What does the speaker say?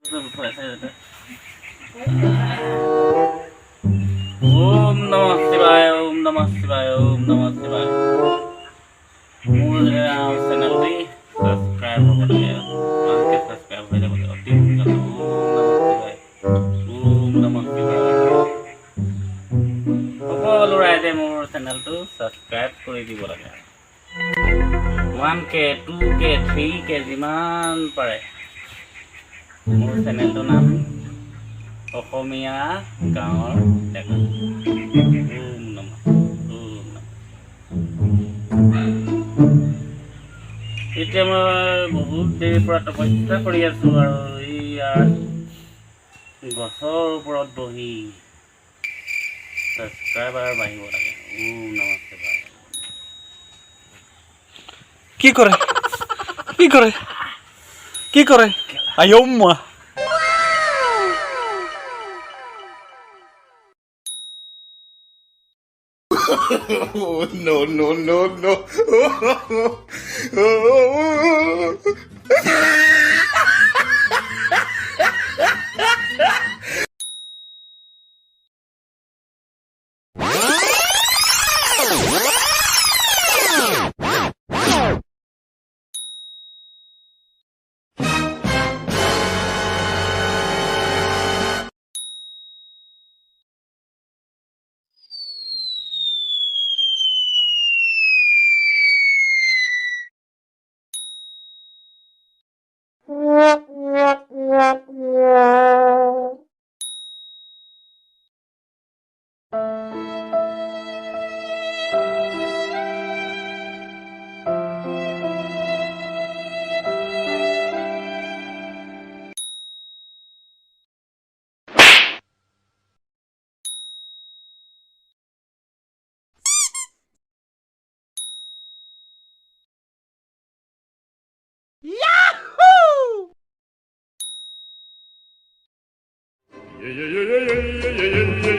ओम नमः शिवाय ओम नमः शिवाय ओम नमः शिवाय मूल चैनल भी सब्सक्राइब हो गया के सब्सक्राइब हो जाए अति ओम नमः शिवाय সকলো ৰাইজে মোৰ চেনেলটো সাবস্ক্ৰাইব কৰি দিব লাগে 1K 2K 3K যিমান পাৰে মোৰ চেনেলটোৰ নাম অসমীয়া গাঁৱৰ ডেকা ওম নমঃ এতিয়া মই বহুত দেৰিৰ পৰা তপস্যা কৰি আছোঁ আৰু ইয়াত গছৰ ওপৰত বহি সাবস্ক্ৰাইবাৰ বাঢ়িব লাগে ওম নমঃ শিৱায় কি কৰে কি কৰে কি কৰে আয়ম্মা no, no, no, no. Yeah, yeah, yeah, yeah, yeah, yeah, yeah, yeah.